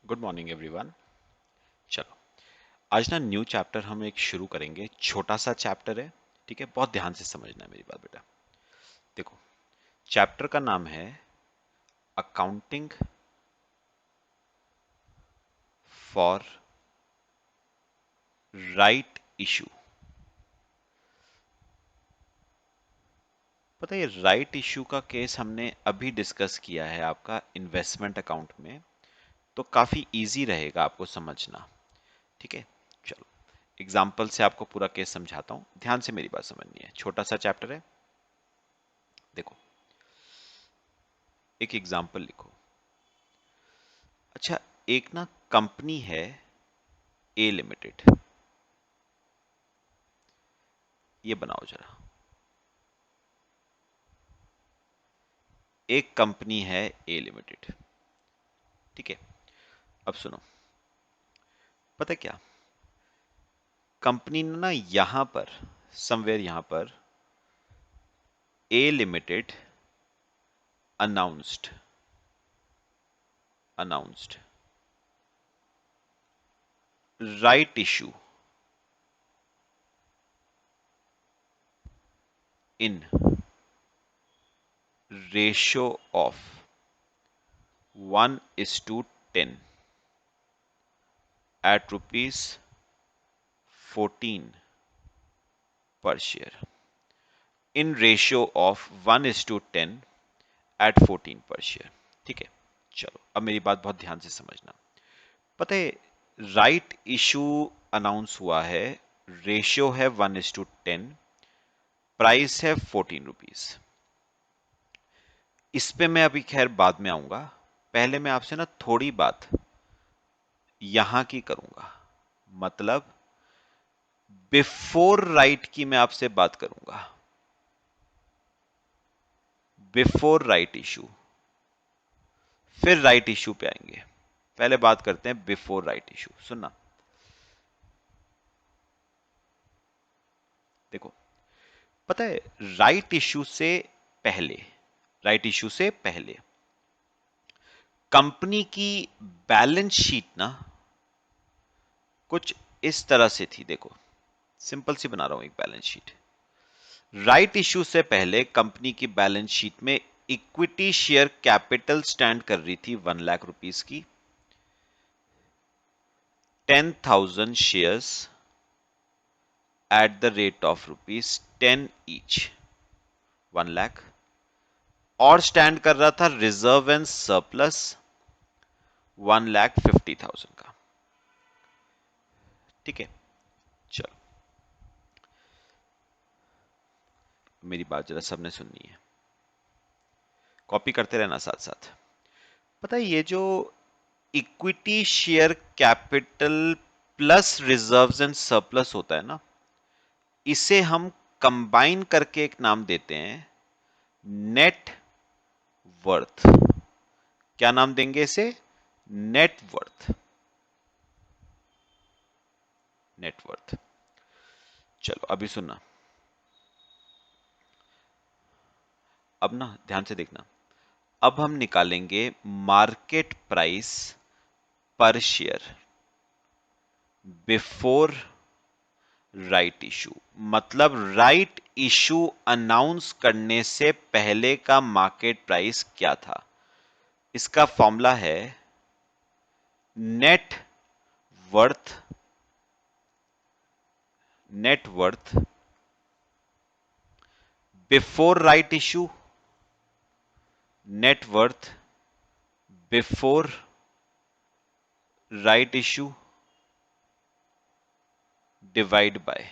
Good morning everyone. चलो, आज ना न्यू चैप्टर हम एक शुरू करेंगे। छोटा सा चैप्टर है, ठीक है। बहुत ध्यान से समझना है मेरी बात बेटा। देखो, चैप्टर का नाम है अकाउंटिंग फॉर राइट इशू। पता है, राइट इशू का केस हमने अभी डिस्कस किया है आपका इन्वेस्टमेंट अकाउंट में, तो काफी इजी रहेगा आपको समझना, ठीक है। चलो, एग्जाम्पल से आपको पूरा केस समझाता हूं। ध्यान से मेरी बात समझनी है। छोटा सा चैप्टर है। देखो, एक एग्जाम्पल लिखो। अच्छा, एक ना कंपनी है ए लिमिटेड, ये बनाओ जरा। एक कंपनी है ए लिमिटेड, ठीक है। अब सुनो, पता है क्या, कंपनी ने ना यहां पर समवेयर यहां पर a limited announced announced right issue in ratio of 1:10 at rupees 14 per share, in ratio of 1:10 at 14 per share, ठीक है। चलो, अब मेरी बात बहुत ध्यान से समझना। पता है, राइट इशू अनाउंस हुआ है, रेशियो है 1:10, प्राइस है 14 रुपीज। इस पे मैं अभी खैर बाद में आऊंगा। पहले मैं आपसे ना थोड़ी बात यहां की करूंगा, मतलब बिफोर राइट की मैं आपसे बात करूंगा। बिफोर राइट इशू, फिर राइट इशू पे आएंगे। पहले बात करते हैं बिफोर राइट इशू। सुनना, देखो, पता है, राइट इशू से पहले राइट इशू से पहले कंपनी की बैलेंस शीट ना कुछ इस तरह से थी। देखो, सिंपल सी बना रहा हूं एक बैलेंस शीट। राइट इशू से पहले कंपनी की बैलेंस शीट में इक्विटी शेयर कैपिटल स्टैंड कर रही थी 1 लाख रुपीस की। 10,000 shares at the rate of ₹10 each, 1 lakh. और स्टैंड कर रहा था रिजर्व एंड सरप्लस 1,50,000 का, ठीक है। चलो, मेरी बात जरा सबने सुननी है, कॉपी करते रहना साथ साथ। पता है, ये जो equity share capital plus reserves and surplus होता है ना, इसे हम कंबाइन करके एक नाम देते हैं नेट वर्थ। क्या नाम देंगे इसे? Net worth. Net worth. चलो, अभी सुनना। अब ना ध्यान से देखना। अब हम निकालेंगे मार्केट प्राइस पर शेयर बिफोर राइट इशू, मतलब राइट इशू अनाउंस करने से पहले का मार्केट प्राइस क्या था। इसका फॉर्मूला है net worth net worth before right issue, net worth before right issue divide by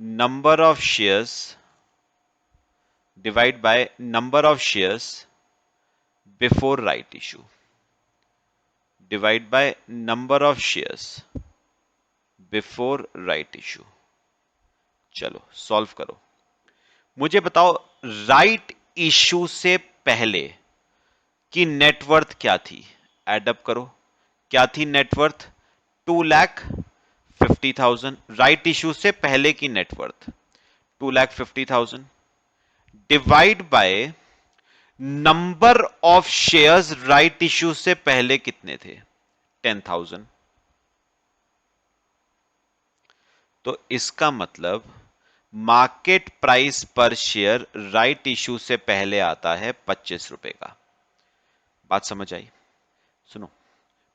number of shares divide by number of shares before right issue divide by number of shares before right issue. चलो, solve करो। मुझे बताओ, right issue से पहले की net worth क्या थी? Add up करो। क्या थी नेटवर्थ? 2,50,000। राइट इशू से पहले की net worth 2,50,000 divide by number of shares right issue से पहले कितने थे? 10,000। तो इसका मतलब मार्केट प्राइस पर शेयर राइट इश्यू से पहले आता है 25 रुपए का। बात समझ आई? सुनो,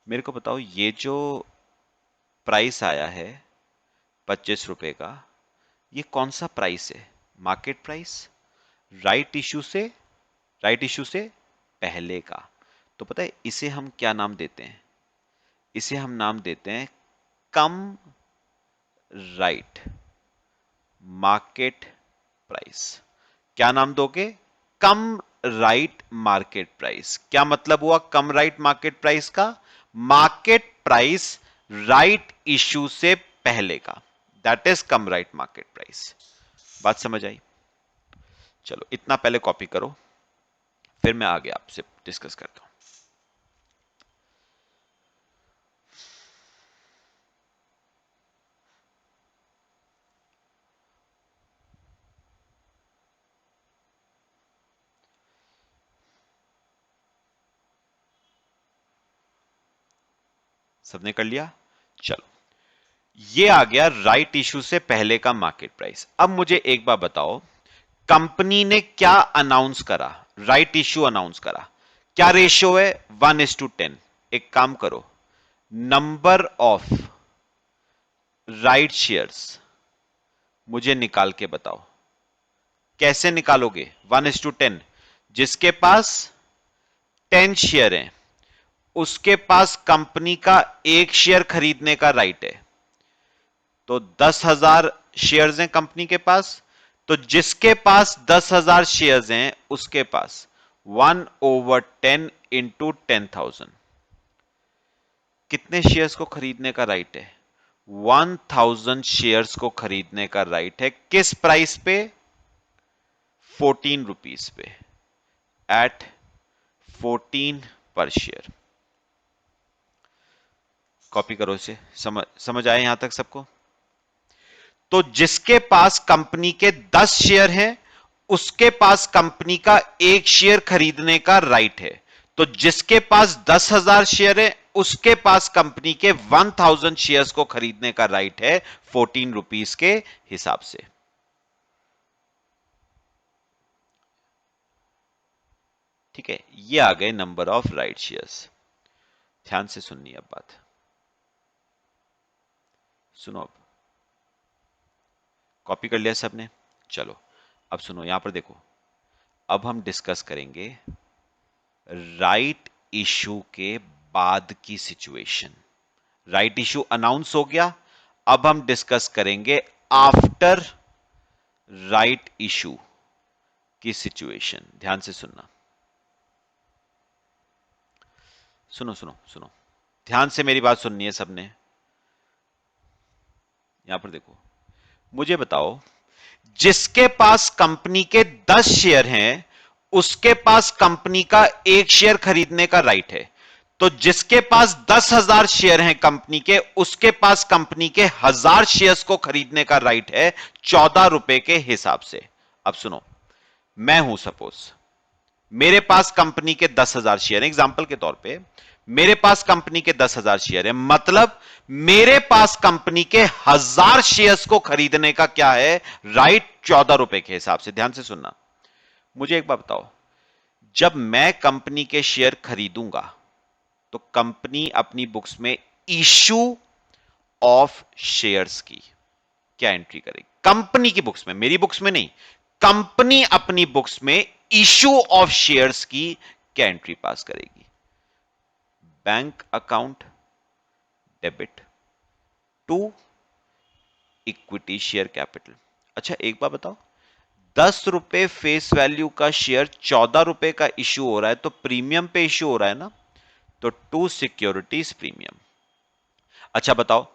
मेरे को बताओ, ये जो प्राइस आया है 25 रुपए का, ये कौन सा प्राइस है? मार्केट प्राइस राइट इश्यू से, राइट इश्यू से पहले का। तो पता है इसे हम क्या नाम देते हैं? इसे हम नाम देते हैं कम राइट मार्केट प्राइस। क्या नाम दोगे? कम राइट मार्केट प्राइस। क्या मतलब हुआ कम राइट मार्केट प्राइस का? मार्केट प्राइस राइट इश्यू से पहले का, that is come right market price. बात समझ आई? चलो इतना पहले कॉपी करो, फिर मैं आगे आपसे डिस्कस करता हूं। सबने कर लिया? चलो, ये आ गया राइट इश्यू से पहले का मार्केट प्राइस। अब मुझे एक बार बताओ, कंपनी ने क्या अनाउंस करा? राइट इश्यू अनाउंस करा। क्या रेशियो है? 1:10। एक काम करो, नंबर ऑफ राइट शेयर्स मुझे निकाल के बताओ। कैसे निकालोगे 1:10? जिसके पास 10 शेयर हैं उसके पास कंपनी का एक शेयर खरीदने का राइट है। तो 10,000 शेयर्स हैं कंपनी के पास, तो जिसके पास 10,000 शेयर्स हैं उसके पास 1/10 इंटू 10,000 कितने शेयर्स को खरीदने का राइट है? 1,000 शेयर्स को खरीदने का राइट है। किस प्राइस पे? 14 रुपीस पे, एट 14 पर शेयर। कॉपी करो इसे। समझ आए यहां तक सबको? तो जिसके पास कंपनी के 10 शेयर हैं उसके पास कंपनी का एक शेयर खरीदने का राइट है। तो जिसके पास 10,000 शेयर है उसके पास कंपनी के 1,000 शेयर्स को खरीदने का राइट है 14 रुपीस के हिसाब से। ठीक है, ये आ गए नंबर ऑफ राइट शेयर्स। ध्यान से सुननी अब बात, सुनो। अब कॉपी कर लिया सबने? चलो अब सुनो, यहां पर देखो, अब हम डिस्कस करेंगे राइट इशू के बाद की सिचुएशन। राइट इशू अनाउंस हो गया, अब हम डिस्कस करेंगे आफ्टर राइट इशू की सिचुएशन। ध्यान से सुनना, सुनो सुनो सुनो, ध्यान से मेरी बात सुननी है सबने। यहां पर देखो, मुझे बताओ, जिसके पास कंपनी के 10 शेयर हैं उसके पास कंपनी का एक शेयर खरीदने का राइट है। तो जिसके पास 10,000 शेयर हैं कंपनी के उसके पास कंपनी के 1,000 शेयर्स को खरीदने का राइट है 14 रुपए के हिसाब से। अब सुनो, मैं हूं सपोज, मेरे पास कंपनी के 10,000 शेयर, एग्जांपल के तौर पे मेरे पास कंपनी के 10,000 शेयर है, मतलब मेरे पास कंपनी के 1,000 शेयर्स को खरीदने का क्या है? राइट 14 रुपए के हिसाब से। ध्यान से सुनना, मुझे एक बात बताओ, जब मैं कंपनी के शेयर खरीदूंगा तो कंपनी अपनी बुक्स में इशू ऑफ शेयर्स की क्या एंट्री करेगी? कंपनी की बुक्स में, मेरी बुक्स में नहीं, कंपनी अपनी बुक्स में इशू ऑफ शेयर्स की क्या एंट्री पास करेगी? Bank account debit to equity share capital. अच्छा एक बात बताओ, 10 रुपए फेस वैल्यू का शेयर 14 रुपए का इश्यू हो रहा है तो प्रीमियम पे इश्यू हो रहा है ना, तो टू सिक्योरिटीज प्रीमियम। अच्छा बताओ,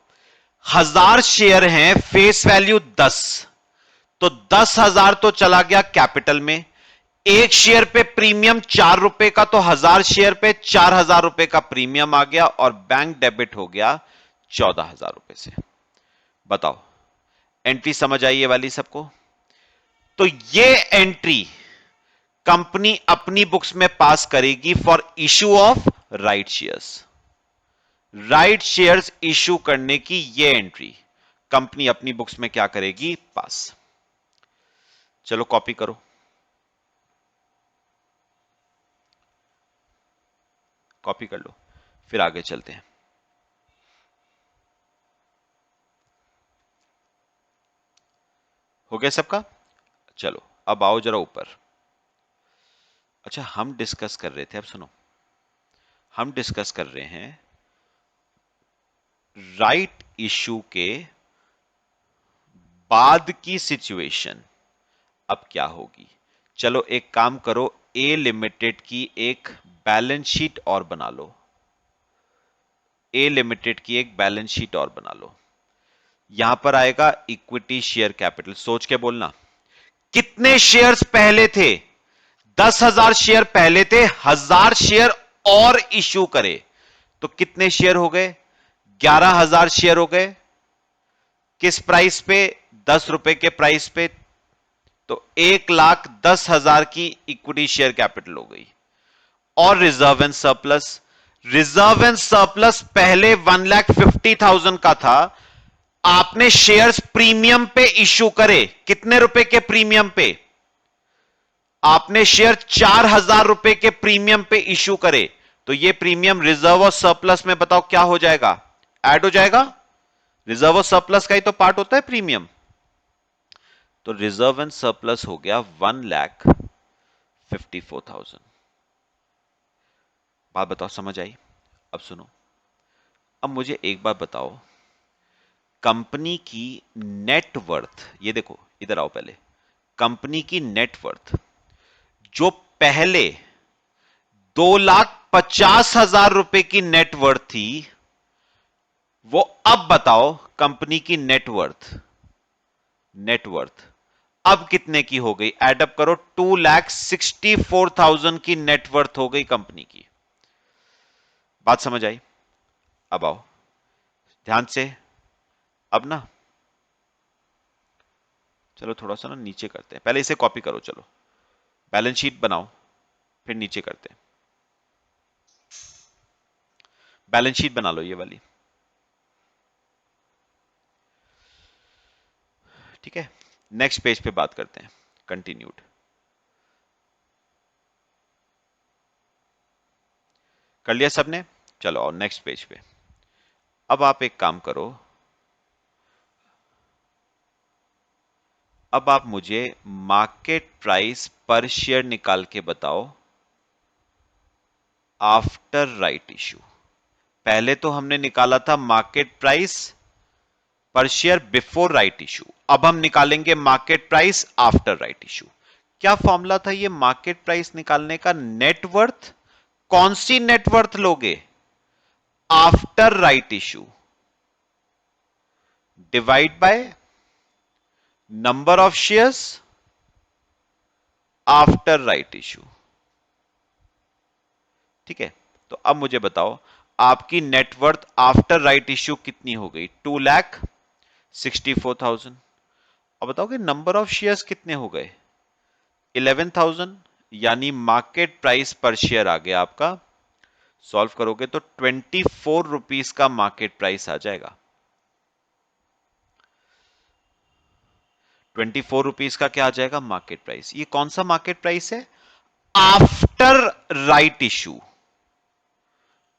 1,000 शेयर हैं, फेस वैल्यू 10, तो 10,000 तो चला गया कैपिटल में, एक शेयर पे प्रीमियम 4 रुपए का, तो 1,000 शेयर पे 4,000 रुपए का प्रीमियम आ गया और बैंक डेबिट हो गया 14,000 रुपए से। बताओ, एंट्री समझ आई ये वाली सबको? तो ये एंट्री कंपनी अपनी बुक्स में पास करेगी for issue of right shares. Right shares issue करने की ये एंट्री कंपनी अपनी बुक्स में क्या करेगी? पास। चलो कॉपी करो, कॉपी कर लो, फिर आगे चलते हैं। हो गया सबका? चलो अब आओ जरा ऊपर। अच्छा, हम डिस्कस कर रहे थे, अब सुनो, हम डिस्कस कर रहे हैं राइट इशू के बाद की सिचुएशन अब क्या होगी। चलो एक काम करो, ए लिमिटेड की एक बैलेंस शीट और बना लो, ए लिमिटेड की एक बैलेंस शीट और बना लो। यहां पर आएगा इक्विटी शेयर कैपिटल, सोच के बोलना। कितने शेयर्स पहले थे? 10,000 शेयर पहले थे, 1,000 शेयर और इशू करे तो कितने शेयर हो गए? 11,000 शेयर हो गए। किस प्राइस पे? 10 रुपए के प्राइस पे। तो 1,10,000 की इक्विटी शेयर कैपिटल हो गई। और reserve and surplus, reserve and surplus पहले 1,50,000 का था, आपने शेयर्स प्रीमियम पे इशू करे। कितने रुपए के प्रीमियम पे? आपने शेयर 4,000 रुपए के प्रीमियम पे इशू करे, तो ये प्रीमियम रिजर्व और सरप्लस में बताओ क्या हो जाएगा? ऐड हो जाएगा। रिजर्व और सरप्लस का ही तो पार्ट होता है प्रीमियम। तो रिजर्व एंड सरप्लस हो गया 1,54,000। बात बताओ, समझ आई? अब सुनो, अब मुझे एक बात बताओ, कंपनी की नेट वर्थ, ये देखो इधर आओ पहले, कंपनी की नेट वर्थ जो पहले 2,50,000 रुपए की नेट वर्थ थी, वो अब बताओ कंपनी की नेटवर्थ, नेटवर्थ अब कितने की हो गई? एडअप करो, 2,64,000 की नेटवर्थ हो गई कंपनी की। बात समझ आई? अब आओ ध्यान से, अब ना चलो थोड़ा सा ना नीचे करते हैं, पहले इसे कॉपी करो, चलो बैलेंस शीट बनाओ, फिर नीचे करते हैं। बैलेंस शीट बना लो ये वाली, ठीक है। नेक्स्ट पेज पे बात करते हैं, कंटिन्यूड। कर लिया सबने? चलो और नेक्स्ट पेज पे। अब आप एक काम करो, अब आप मुझे मार्केट प्राइस पर शेयर निकाल के बताओ आफ्टर राइट इशू। पहले तो हमने निकाला था मार्केट प्राइस पर शेयर बिफोर राइट इशू, अब हम निकालेंगे market price after right issue. क्या फॉर्मूला था ये मार्केट प्राइस निकालने का? नेटवर्थ। कौन सी नेटवर्थ लोगे? After right issue divide by number of shares after right issue, ठीक है। तो अब मुझे बताओ आपकी नेटवर्थ आफ्टर राइट इशू कितनी हो गई? 2,64,000। अब बताओ कि नंबर ऑफ शेयर्स कितने हो गए? 11,000, यानी मार्केट प्राइस पर शेयर आ गया आपका, सॉल्व करोगे तो 24 रुपीस का मार्केट प्राइस आ जाएगा। 24 रुपीस का क्या आ जाएगा? Market price. ये कौन सा मार्केट प्राइस है? After right issue,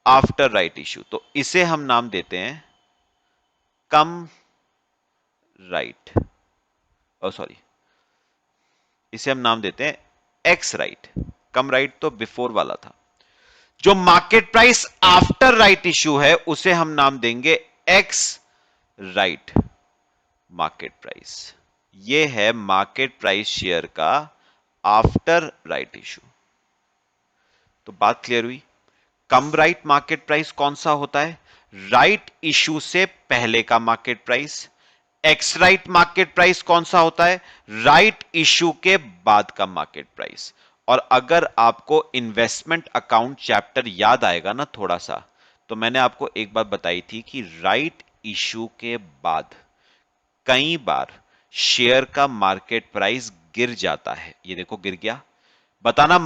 after right issue. तो इसे हम नाम देते हैं कम राइट, ओ सॉरी, इसे हम नाम देते हैं एक्स राइट। कम राइट तो बिफोर वाला था। जो market price after right issue है उसे हम नाम देंगे एक्स राइट मार्केट प्राइस। ये है मार्केट प्राइस शेयर का आफ्टर राइट इशू। तो बात क्लियर हुई? कम राइट मार्केट प्राइस कौन सा होता है? राइट इशू से पहले का market price. X right market price कौन सा होता है? राइट इशू के बाद का मार्केट प्राइस। और अगर आपको इन्वेस्टमेंट अकाउंट चैप्टर याद आएगा ना थोड़ा सा, तो मैंने आपको एक बात बताई थी कि राइट इशू के बाद कई बार शेयर का मार्केट प्राइस गिर जाता है। ये देखो गिर गया। बताना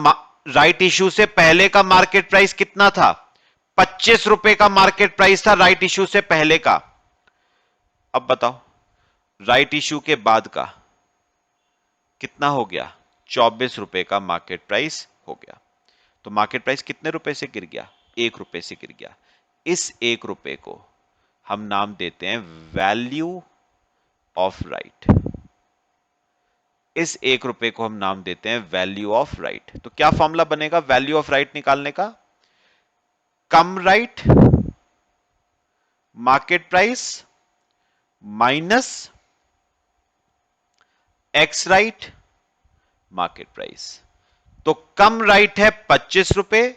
राइट इशू से पहले का मार्केट प्राइस कितना था? ₹25 का मार्केट प्राइस था राइट इश्यू से पहले का। अब बताओ राइट इश्यू के बाद का कितना हो गया? ₹24 का मार्केट प्राइस हो गया। तो मार्केट प्राइस कितने रुपए से गिर गया? ₹1 से गिर गया। इस ₹1 को हम नाम देते हैं वैल्यू ऑफ राइट। इस ₹1 को हम नाम देते हैं वैल्यू ऑफ राइट। तो क्या फॉर्मूला बनेगा वैल्यू ऑफ राइट निकालने का? Cum right market price minus ex right market price. तो कम राइट है ₹25,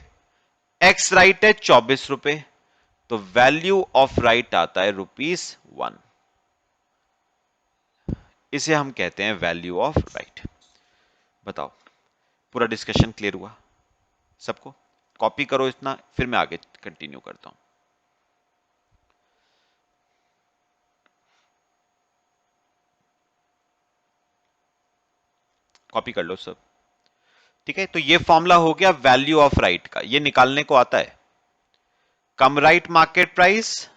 एक्स राइट है ₹24। तो वैल्यू ऑफ राइट आता है ₹1। इसे हम कहते हैं वैल्यू ऑफ राइट। बताओ पूरा डिस्कशन क्लियर हुआ सबको? कॉपी करो इतना, फिर मैं आगे कंटिन्यू करता हूं। कॉपी कर लो सब। ठीक है, तो ये फॉर्मूला हो गया वैल्यू ऑफ राइट का। ये निकालने को आता है cum right market price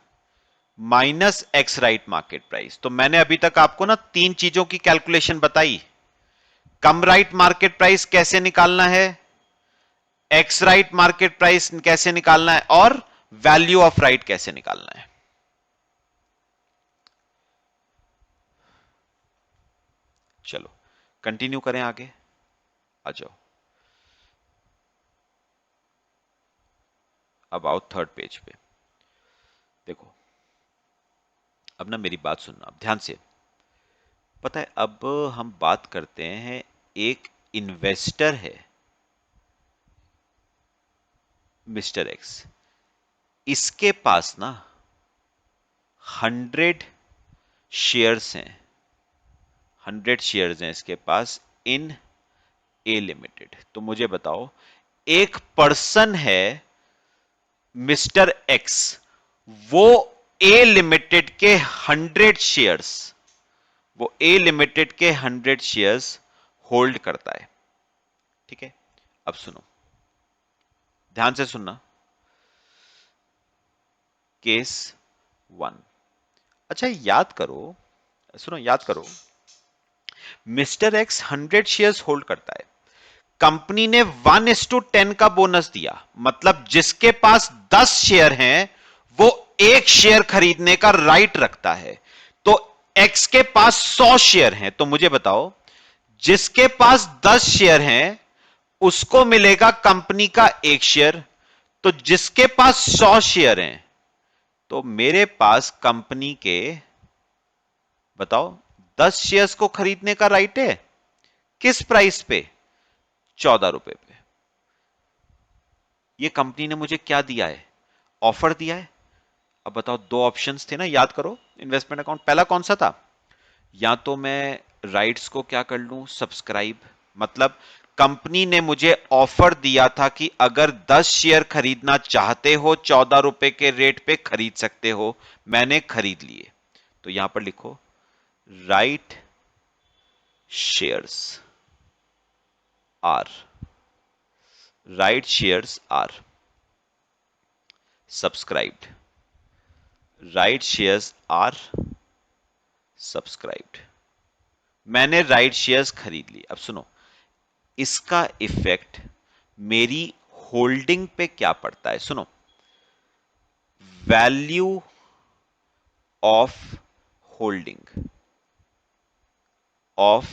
minus ex right market price. तो मैंने अभी तक आपको ना 3 चीजों की कैलकुलेशन बताई। कम राइट मार्केट प्राइस कैसे निकालना है, एक्स राइट मार्केट प्राइस कैसे निकालना है, और वैल्यू ऑफ राइट कैसे निकालना है। चलो कंटिन्यू करें आगे। आ जाओ, अब आओ थर्ड पेज पे। देखो अब ना मेरी बात सुनना अब ध्यान से। पता है अब हम बात करते हैं, एक इन्वेस्टर है मिस्टर एक्स, इसके पास ना 100 शेयर्स हैं, 100 शेयर्स हैं इसके पास इन ए लिमिटेड। तो मुझे बताओ एक पर्सन है मिस्टर एक्स, वो ए लिमिटेड के 100 शेयर्स, वो ए लिमिटेड के 100 शेयर्स होल्ड करता है। ठीक है, अब सुनो ध्यान से सुनना। केस 1। अच्छा याद करो, सुनो याद करो, मिस्टर एक्स 100 शेयर्स होल्ड करता है। कंपनी ने 1:10 का बोनस दिया, मतलब जिसके पास 10 शेयर हैं वो एक शेयर खरीदने का राइट रखता है। तो एक्स के पास 100 शेयर हैं, तो मुझे बताओ जिसके पास 10 शेयर हैं उसको मिलेगा कंपनी का एक शेयर। तो जिसके पास 100 शेयर हैं, तो मेरे पास कंपनी के बताओ 10 शेयर्स को खरीदने का राइट है। किस प्राइस पे? ₹14 पे। ये कंपनी ने मुझे क्या दिया है? ऑफर दिया है। अब बताओ दो ऑप्शंस थे ना, याद करो इन्वेस्टमेंट अकाउंट। पहला कौन सा था? या तो मैं राइट्स को क्या कर लूं सब्सक्राइब, मतलब कंपनी ने मुझे ऑफर दिया था कि अगर 10 शेयर खरीदना चाहते हो ₹14 के रेट पे खरीद सकते हो, मैंने खरीद लिए। तो यहां पर लिखो right shares are, right shares are subscribed, right shares are subscribed. मैंने राइट शेयर्स खरीद लिए। अब सुनो इसका इफेक्ट मेरी होल्डिंग पे क्या पड़ता है, सुनो। Value of holding of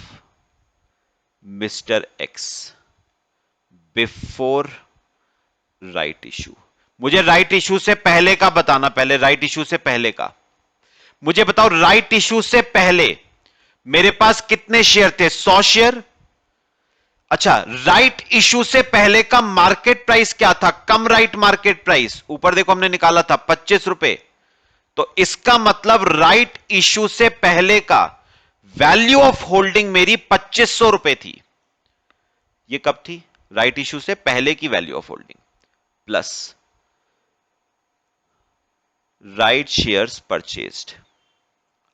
mister x before right issue. मुझे राइट इशू से पहले का बताना, पहले राइट इशू से पहले का मुझे बताओ। राइट इशू से पहले मेरे पास कितने शेयर थे? 100 शेयर। अच्छा, राइट इशू से पहले का मार्केट प्राइस क्या था? कम राइट मार्केट प्राइस ऊपर देखो हमने निकाला था ₹25। तो इसका मतलब राइट इशू से पहले का वैल्यू ऑफ होल्डिंग मेरी ₹2500 थी। ये कब थी? राइट इशू से पहले की value of holding plus right shares purchased.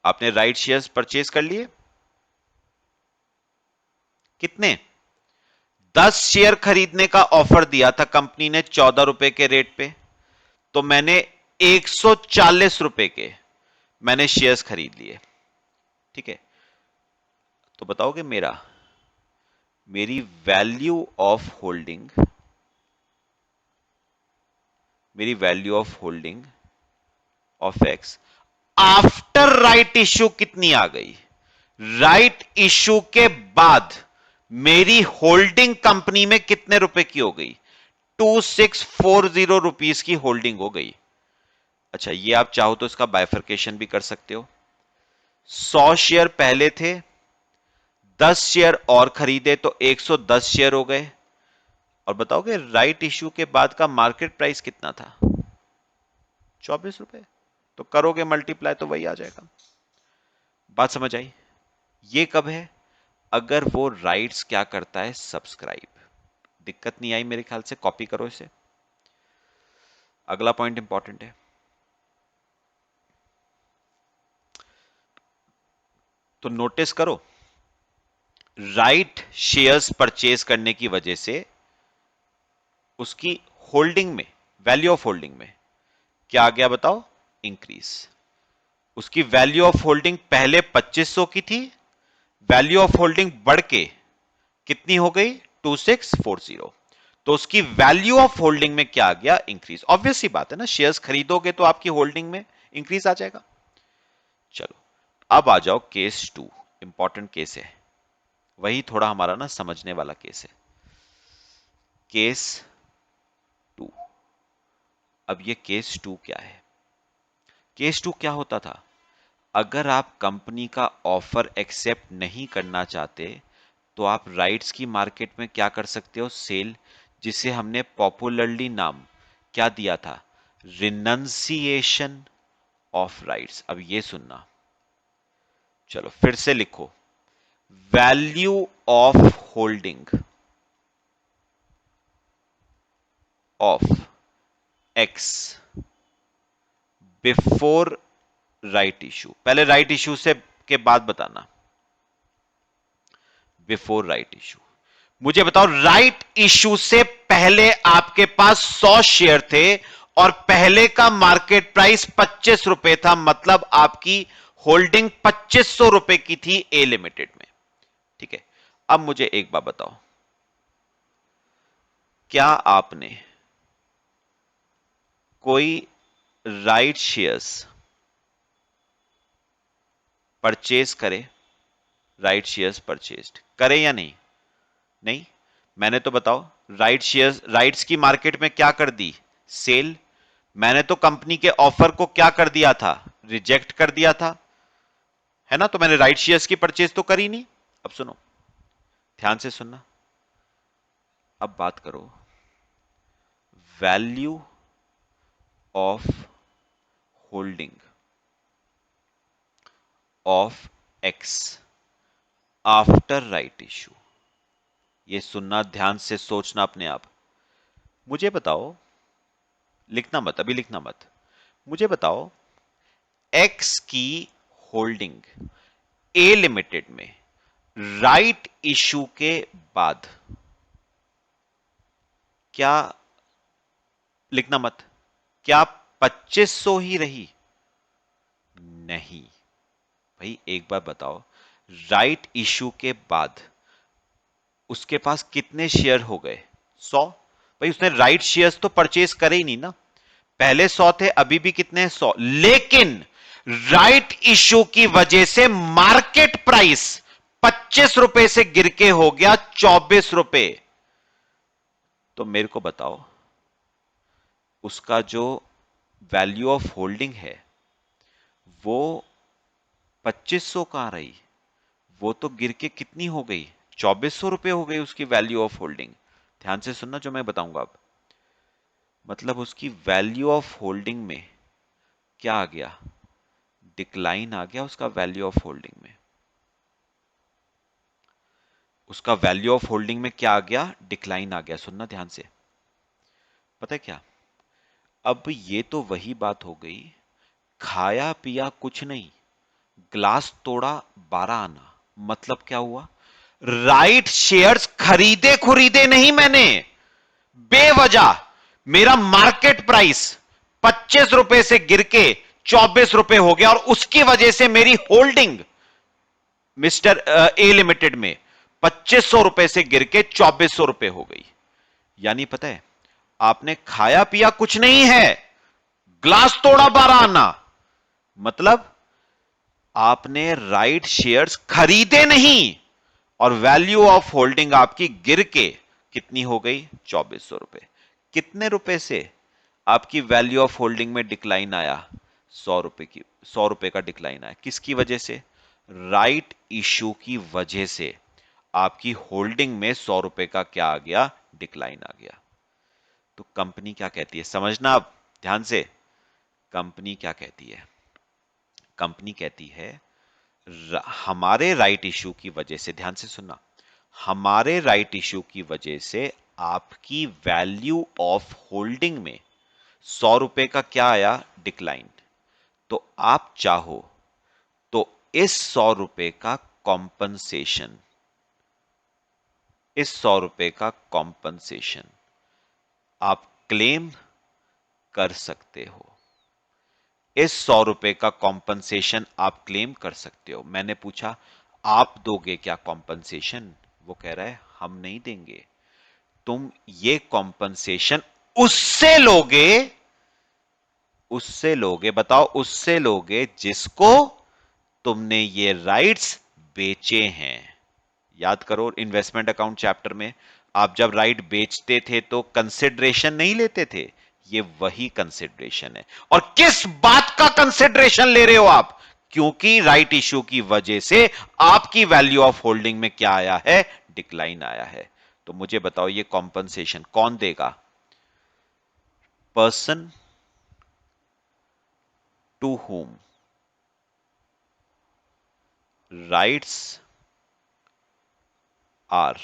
आपने राइट शेयर्स परचेज कर लिए कितने? 10 शेयर खरीदने का ऑफर दिया था कंपनी ने ₹14 के रेट पे। तो मैंने 140 रुपए के मैंने शेयर्स खरीद लिए, ठीक है। तो बताओगे मेरी वैल्यू ऑफ होल्डिंग, मेरी value of holding of x after right issue कितनी आ गई? राइट इश्यू के बाद मेरी होल्डिंग कंपनी में कितने रुपए की हो गई? 2640 रुपीस की होल्डिंग हो गई। अच्छा, ये आप चाहो तो इसका बाइफर्केशन भी कर सकते हो। 100 शेयर पहले थे, 10 शेयर और खरीदे तो 110 शेयर हो गए। और बताओगे राइट इश्यू के बाद का मार्केट प्राइस कितना था? 24 रुपए। तो करोगे मल्टीप्लाई तो वही आ जाएगा। बात समझ आई? ये कब है? अगर वो राइट्स क्या करता है, सब्सक्राइब। दिक्कत नहीं आई मेरे ख्याल से, कॉपी करो इसे। अगला पॉइंट इंपॉर्टेंट है। तो नोटिस करो, राइट शेयर्स परचेज करने की वजह से उसकी होल्डिंग में, वैल्यू ऑफ होल्डिंग में क्या आ गया बताओ? इंक्रीज। उसकी वैल्यू ऑफ होल्डिंग पहले 2500 की थी, वैल्यू ऑफ होल्डिंग बढ़ के कितनी हो गई? 2640। तो उसकी वैल्यू ऑफ होल्डिंग में क्या आ गया? इंक्रीज। ऑब्वियस सी बात है ना, शेयर्स खरीदोगे तो आपकी होल्डिंग में इंक्रीज आ जाएगा। चलो अब आ जाओ केस 2, इंपॉर्टेंट केस है, वही थोड़ा हमारा ना समझने वाला केस है। केस 2। अब ये केस 2 क्या है? केस 2 क्या होता था? अगर आप कंपनी का ऑफर एक्सेप्ट नहीं करना चाहते तो आप राइट्स की मार्केट में क्या कर सकते हो? सेल, जिसे हमने पॉपुलरली नाम क्या दिया था? Renunciation of rights. अब ये सुनना, चलो फिर से लिखो, value of holding of x before right issue. पहले राइट इश्यू से के बाद बताना, बिफोर राइट इश्यू। मुझे बताओ, राइट इश्यू से पहले आपके पास 100 शेयर थे और पहले का मार्केट प्राइस 25 रुपए था, मतलब आपकी होल्डिंग 2500 रुपए की थी ए लिमिटेड में, ठीक है। अब मुझे एक बात बताओ, क्या आपने कोई राइट शेयर्स परचेज करे? राइट शेयर्स परचेज्ड करे या नहीं? नहीं। मैंने तो बताओ, राइट शेयर्स, राइट्स की मार्केट में क्या कर दी? सेल। मैंने तो कंपनी के ऑफर को क्या कर दिया था? रिजेक्ट कर दिया था, है ना। तो मैंने राइट शेयर्स की परचेज तो करी नहीं। अब सुनो, ध्यान से सुनना। अब बात करो value of holding of x after right issue. ये सुनना, ध्यान से सोचना अपने आप। मुझे बताओ, लिखना मत, अभी लिखना मत। मुझे बताओ, एक्स की होल्डिंग ए लिमिटेड में राइट इश्यू के बाद क्या, लिखना मत, क्या 2500 ही रही? नहीं भाई, एक बार बताओ, राइट इश्यू के बाद उसके पास कितने शेयर हो गए? 100। भाई उसने राइट शेयर्स तो परचेज करे ही नहीं ना। पहले 100 थे, अभी भी कितने हैं? 100। लेकिन राइट इश्यू की वजह से मार्केट प्राइस 25 रुपए से गिर के हो गया 24 रुपए। तो मेरे को बताओ, उसका जो वैल्यू ऑफ होल्डिंग है वो 2500 कहां रही? वो तो गिर के कितनी हो गई? 2400 रुपए हो गई उसकी वैल्यू ऑफ होल्डिंग। ध्यान से सुनना जो मैं बताऊंगा अब। मतलब उसकी वैल्यू ऑफ होल्डिंग में क्या आ गया? डिक्लाइन आ गया उसका वैल्यू ऑफ होल्डिंग में। उसका वैल्यू ऑफ होल्डिंग में क्या आ गया? डिक्लाइन आ गया। सुनना ध्यान से। पता है क्या, अब ये तो वही बात हो गई, खाया पिया कुछ नहीं, ग्लास तोड़ा 12 आना। मतलब क्या हुआ? राइट शेयर्स खरीदे खुरीदे नहीं मैंने, बेवजह मेरा मार्केट प्राइस ₹25 से गिर के ₹24 हो गया और उसकी वजह से मेरी होल्डिंग मिस्टर ए लिमिटेड में ₹2500 से गिर के ₹2400 हो गई। यानी पता है, आपने खाया पिया कुछ नहीं है, ग्लास तोड़ा 12 आना। मतलब आपने राइट शेयर्स खरीदे नहीं और वैल्यू ऑफ होल्डिंग आपकी गिर के कितनी हो गई? ₹2400। कितने रुपए से आपकी वैल्यू ऑफ होल्डिंग में डिक्लाइन आया? ₹100 का डिक्लाइन आया। किसकी वजह से? राइट इशू की वजह से आपकी होल्डिंग में ₹100 का क्या आ गया? डिक्लाइन आ गया। तो कंपनी क्या कहती है, समझना आप ध्यान से। कंपनी क्या कहती है? कंपनी कहती है हमारे राइट इशू की वजह से, ध्यान से सुनना, हमारे राइट इशू की वजह से आपकी वैल्यू ऑफ होल्डिंग में ₹100 का क्या आया? डिक्लाइन। तो आप चाहो तो इस ₹100 का कॉम्पनसेशन, इस ₹100 का कॉम्पनसेशन आप क्लेम कर सकते हो। इस ₹100 का कॉम्पनसेशन आप क्लेम कर सकते हो। मैंने पूछा आप दोगे क्या कॉम्पनसेशन? वो कह रहा है हम नहीं देंगे। तुम ये कॉम्पनसेशन उससे लोगे, उससे लोगे, बताओ उससे लोगे जिसको तुमने ये राइट्स बेचे हैं। याद करो इन्वेस्टमेंट अकाउंट चैप्टर में आप जब राइट बेचते थे तो कंसिडरेशन नहीं लेते थे, ये वही कंसिडरेशन है। और किस बात का कंसिडरेशन ले रहे हो आप? क्योंकि राइट इशू की वजह से आपकी वैल्यू ऑफ होल्डिंग में क्या आया है? डिक्लाइन आया है। तो मुझे बताओ ये कॉम्पनसेशन कौन देगा? Person to whom rights are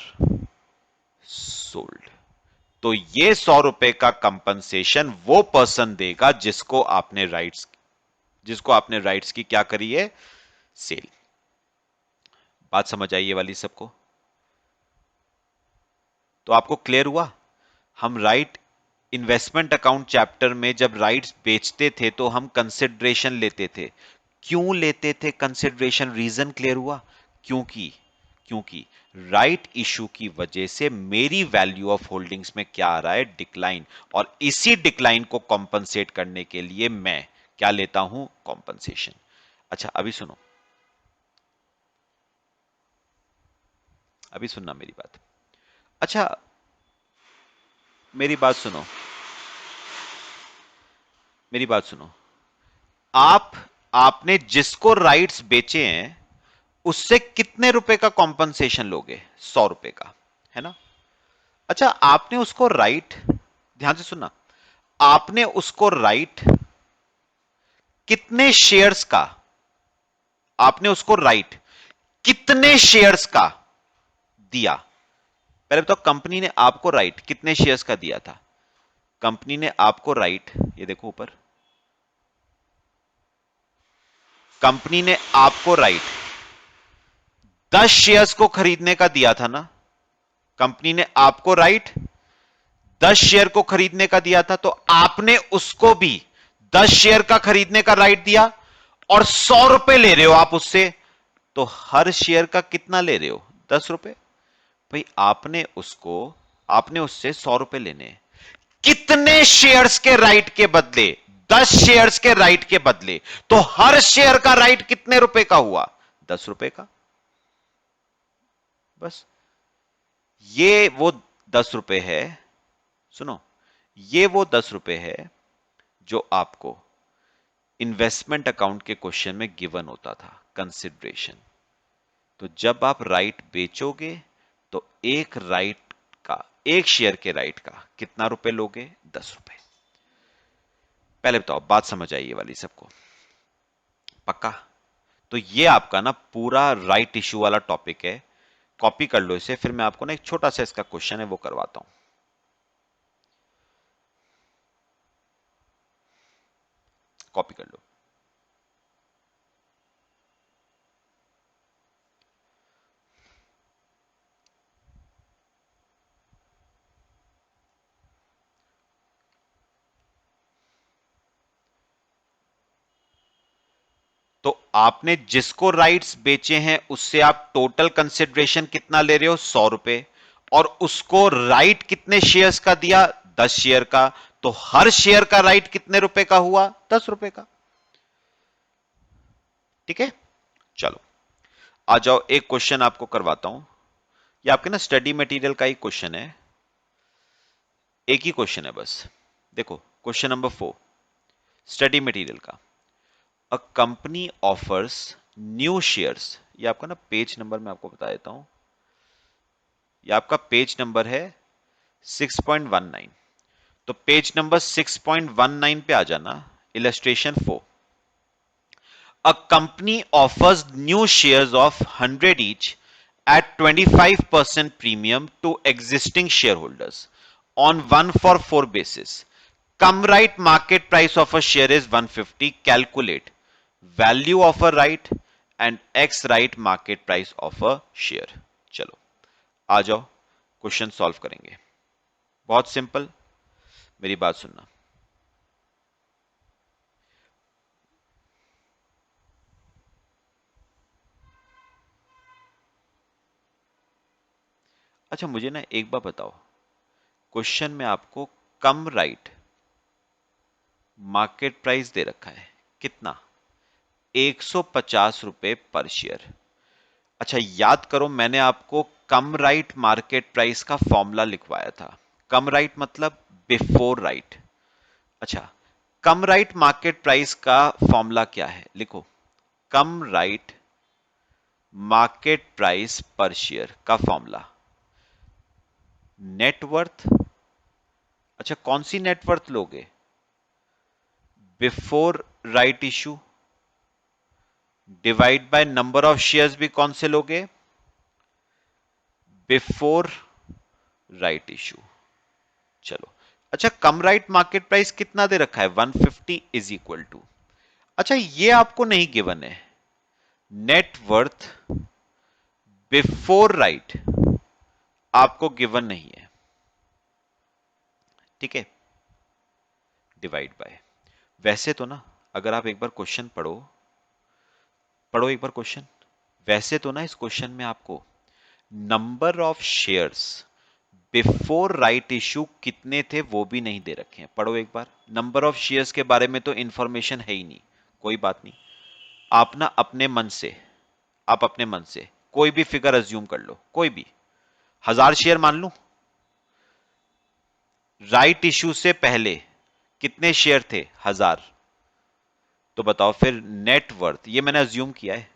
sold। तो ये ₹100 का कंपनसेशन वो पर्सन देगा जिसको आपने राइट्स, जिसको आपने राइट्स की क्या करी है? सेल। बात समझ आई ये वाली सबको? तो आपको क्लियर हुआ? हम राइट इन्वेस्टमेंट अकाउंट चैप्टर में जब राइट्स बेचते थे तो हम कंसिडरेशन लेते थे। क्यों लेते थे कंसिडरेशन? रीजन क्लियर हुआ? क्योंकि क्योंकि राइट इशू की वजह से मेरी वैल्यू ऑफ होल्डिंग्स में क्या आ रहा है? डिक्लाइन। और इसी डिक्लाइन को कॉम्पनसेट करने के लिए मैं क्या लेता हूं? कॉम्पनसेशन। अच्छा अभी सुनो, अभी सुनना मेरी बात। अच्छा मेरी बात सुनो, मेरी बात सुनो। आप आपने जिसको राइट्स बेचे हैं उससे कितने रुपए का कॉम्पनसेशन लोगे? ₹100 का, है ना? अच्छा आपने उसको राइट, ध्यान से सुनना, आपने उसको राइट कितने शेयर्स का, आपने उसको राइट कितने शेयर्स का दिया? पहले बताओ कंपनी ने आपको राइट कितने शेयर्स का दिया था? कंपनी ने आपको राइट, ये देखो ऊपर, कंपनी ने आपको राइट 10 शेयर्स को खरीदने का दिया था ना? कंपनी ने आपको राइट 10 शेयर को खरीदने का दिया था, तो आपने उसको भी 10 शेयर का खरीदने का राइट दिया और ₹100 ले रहे हो आप उससे, तो हर शेयर का कितना ले रहे हो? ₹10। भाई आपने उसको, आपने उससे ₹100 लेने हैं। कितने शेयर्स के राइट के बदले? 10 शेयर्स के राइट के बदले, तो हर शेयर का राइट कितने रुपए का हुआ? ₹10 का। बस ये वो ₹10 है, सुनो, ये वो ₹10 है जो आपको इन्वेस्टमेंट अकाउंट के क्वेश्चन में गिवन होता था, कंसिडरेशन। तो जब आप राइट बेचोगे तो एक राइट का, एक शेयर के राइट का कितना रुपए लोगे? ₹10। पहले बताओ बात समझ आई ये वाली सबको? पक्का? तो ये आपका ना पूरा राइट इशू वाला टॉपिक है। कॉपी कर लो इसे, फिर मैं आपको ना एक छोटा सा इसका क्वेश्चन है वो करवाता हूं। कॉपी कर लो। आपने जिसको राइट्स बेचे हैं उससे आप टोटल कंसिडरेशन कितना ले रहे हो, 100 रुपए, और उसको राइट कितने शेयर्स का दिया, 10 शेयर का, तो हर शेयर का राइट कितने रुपए का हुआ, 10 रुपए का। ठीक है, चलो आ जाओ, एक क्वेश्चन आपको करवाता हूं। ये आपके ना स्टडी मटेरियल का ही क्वेश्चन है, एक ही क्वेश्चन है बस। देखो क्वेश्चन नंबर 4 स्टडी मटेरियल का। A company offers new shares, ये आपका ना पेज नंबर मैं आपको बता देता हूं, ये आपका पेज नंबर है 6.19। तो पेज नंबर 6.19 पे आ जाना, illustration 4। A company offers new shares of 100 each at 25% premium to existing shareholders on 1-for-4 basis. Come right market price of a share is 150. Calculate value of a right and x right market price of a share. चलो आ जाओ, question solve करेंगे। बहुत simple, मेरी बात सुनना। अच्छा मुझे ना एक बार बताओ, क्वेश्चन में आपको कम राइट मार्केट प्राइस दे रखा है कितना, 150 रुपए पर शेयर। अच्छा याद करो, मैंने आपको कम राइट मार्केट प्राइस का फॉर्मूला लिखवाया था। कम राइट मतलब बिफोर राइट। अच्छा, कम राइट मार्केट प्राइस का फॉर्मूला क्या है, लिखो, कम राइट मार्केट प्राइस पर शेयर का फॉर्मूला नेटवर्थ। अच्छा कौन सी नेटवर्थ लोगे, before right issue divide by number of shares भी कौन से लोगे, बिफोर राइट इशू। चलो अच्छा, कम राइट मार्केट प्राइस कितना दे रखा है, 150 इज इक्वल टू, अच्छा ये आपको नहीं गिवन है, नेट वर्थ बिफोर राइट आपको गिवन नहीं है। ठीक है, डिवाइड बाय, वैसे तो ना अगर आप एक बार क्वेश्चन पढ़ो, पढ़ो एक बार क्वेश्चन, वैसे तो ना इस क्वेश्चन में आपको number of shares before right issue कितने थे वो भी नहीं दे रखे हैं। पढ़ो एक बार, नंबर ऑफ शेयर्स के बारे में तो इंफॉर्मेशन है ही नहीं। कोई बात नहीं, आप ना अपने मन से, आप अपने मन से कोई भी फिगर अज्यूम कर लो, कोई भी, 1000 शेयर मान लूं। राइट इशू से पहले कितने शेयर थे, 1000। तो बताओ फिर नेट वर्थ, ये मैंने अज्यूम किया है,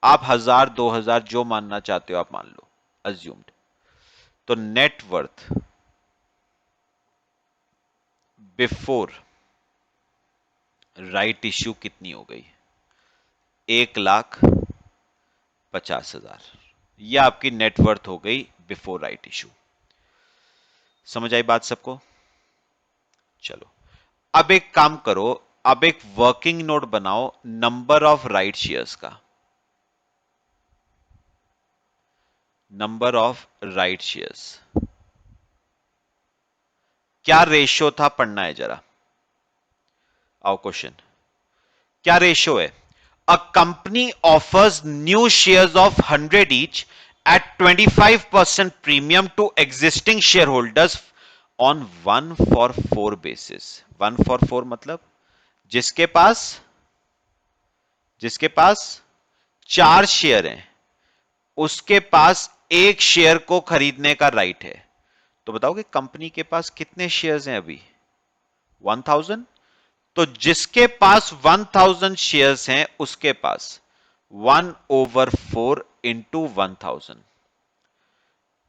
आप 1000 2000 जो मानना चाहते हो आप मान लो, अज्यूम्ड। तो net worth before right issue कितनी हो गई, 1,50,000। यह आपकी नेटवर्थ हो गई बिफोर राइट इश्यू। समझ आई बात सबको। चलो अब एक काम करो, अब एक वर्किंग नोट बनाओ नंबर ऑफ राइट शेयर्स का, नंबर ऑफ राइट शेयर्स क्या रेशियो था, पढ़ना है जरा। आओ क्वेश्चन, क्या रेशियो है, a company offers new shares of 100 each at 25% premium to existing shareholders on 1-for-4 basis। 1-for-4 मतलब जिसके पास 4 शेयर हैं उसके पास एक शेयर को खरीदने का राइट है। तो बताओ कि कंपनी के पास कितने शेयर्स हैं अभी, 1000। तो जिसके पास 1000 शेयर्स हैं उसके पास 1/4 इंटू 1000,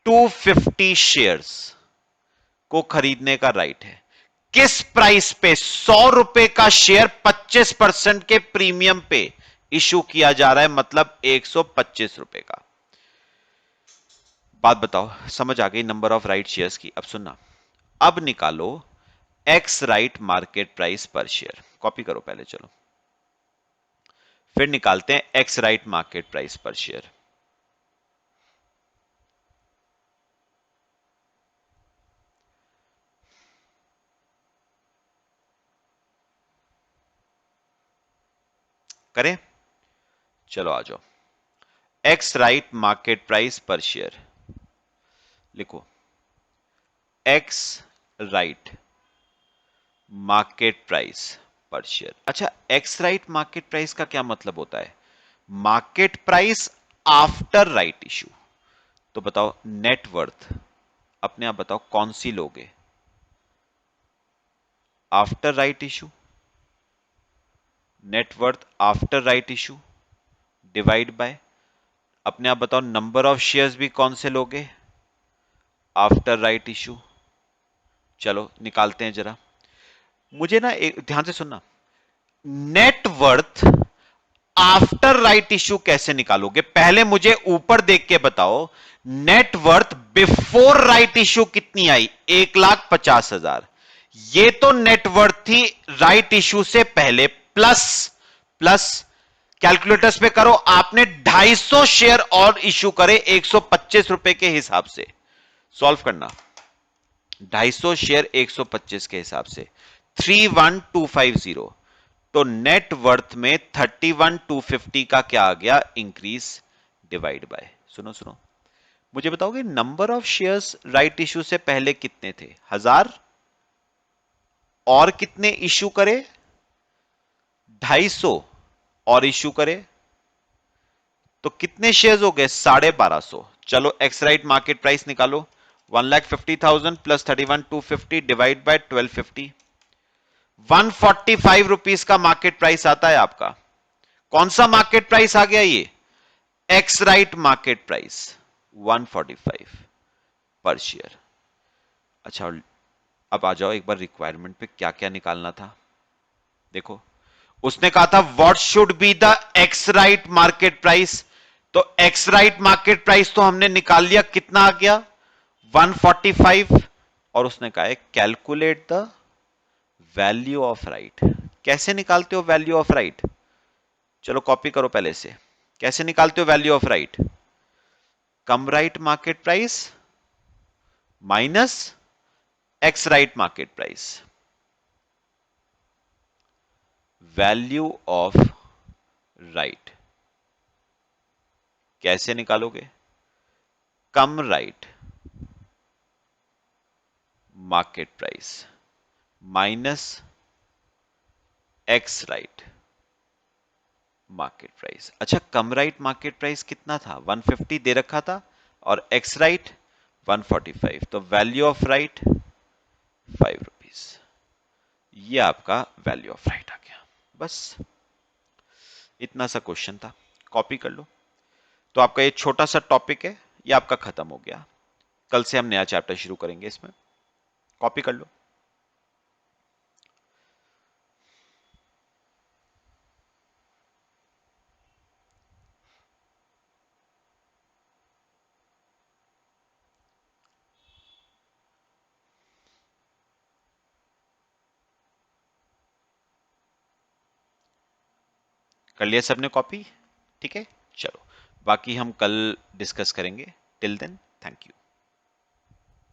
250 शेयर्स को खरीदने का राइट है। किस प्राइस पे, 100 रुपए का शेयर 25% के प्रीमियम पे इशू किया जा रहा है, मतलब 125 रुपए का। बात बताओ, समझ आ गई नंबर ऑफ राइट शेयर्स की। अब सुनना, अब निकालो एक्स राइट मार्केट प्राइस पर शेयर। कॉपी करो पहले, चलो फिर निकालते हैं एक्स राइट मार्केट प्राइस पर शेयर। करें, चलो आ जाओ। एक्स राइट मार्केट प्राइस पर शेयर लिखो। एक्स राइट मार्केट प्राइस पर शेयर। अच्छा, एक्स राइट मार्केट प्राइस का क्या मतलब होता है? Market price after right issue. तो बताओ नेट वर्थ, अपने आप बताओ कौन सी लोगे? After right issue, net worth after right issue divide by, अपने आप बताओ नंबर ऑफ शेयर्स भी कौन से लोगे? After right issue. चलो निकालते हैं जरा। मुझे ना एक ध्यान से सुनना, net worth after right issue कैसे निकालोगे? पहले मुझे ऊपर देख के बताओ, net worth before right issue कितनी आई? 1,50,000। ये तो नेट वर्थ थी राइट इशू से पहले, प्लस प्लस कैलकुलेटर्स पे करो, आपने 250 शेयर और इशू करे 125 रुपए के हिसाब से। सॉल्व करना, 250 शेयर 125 के हिसाब से 31250। तो नेट वर्थ में 31,250 का क्या आ गया? Increase divide by. सुनो सुनो, मुझे बताओगे number of shares right issue से पहले कितने थे? 1000। और कितने इशू करे? 250 और इशू करे तो कितने शेयर्स हो गए? 1250। चलो एक्स राइट मार्केट प्राइस निकालो। 1,50,000 प्लस 31,250 डिवाइड बाय 1250, 145 रुपीज का मार्केट प्राइस आता है आपका। कौन सा मार्केट प्राइस आ गया? ये एक्स राइट मार्केट प्राइस 145 पर शेयर। अच्छा, अब आ जाओ एक बार रिक्वायरमेंट पे क्या क्या निकालना था। देखो, उसने कहा था what should be the x right market price. तो एक्स राइट मार्केट प्राइस तो हमने निकाल लिया, कितना आ गया? 145। और उसने कहा है calculate the value of right. कैसे निकालते हो वैल्यू ऑफ राइट? चलो कॉपी करो पहले से। कैसे निकालते हो value of right? Cum right market price minus ex right market price. Value of right कैसे निकालोगे? Cum right market price minus ex right market price. अच्छा, कम राइट मार्केट प्राइस कितना था? 150 दे रखा था, और एक्स राइट 145। तो वैल्यू ऑफ राइट 5 रुपीज। ये आपका वैल्यू ऑफ राइट आ गया। बस इतना सा क्वेश्चन था, कॉपी कर लो। तो आपका ये छोटा सा टॉपिक है, ये आपका खत्म हो गया। कल से हम नया चैप्टर शुरू करेंगे इसमें। कॉपी कर लो। कर लिया सबने कॉपी? ठीक है, चलो बाकी हम कल डिस्कस करेंगे। Till then, thank you.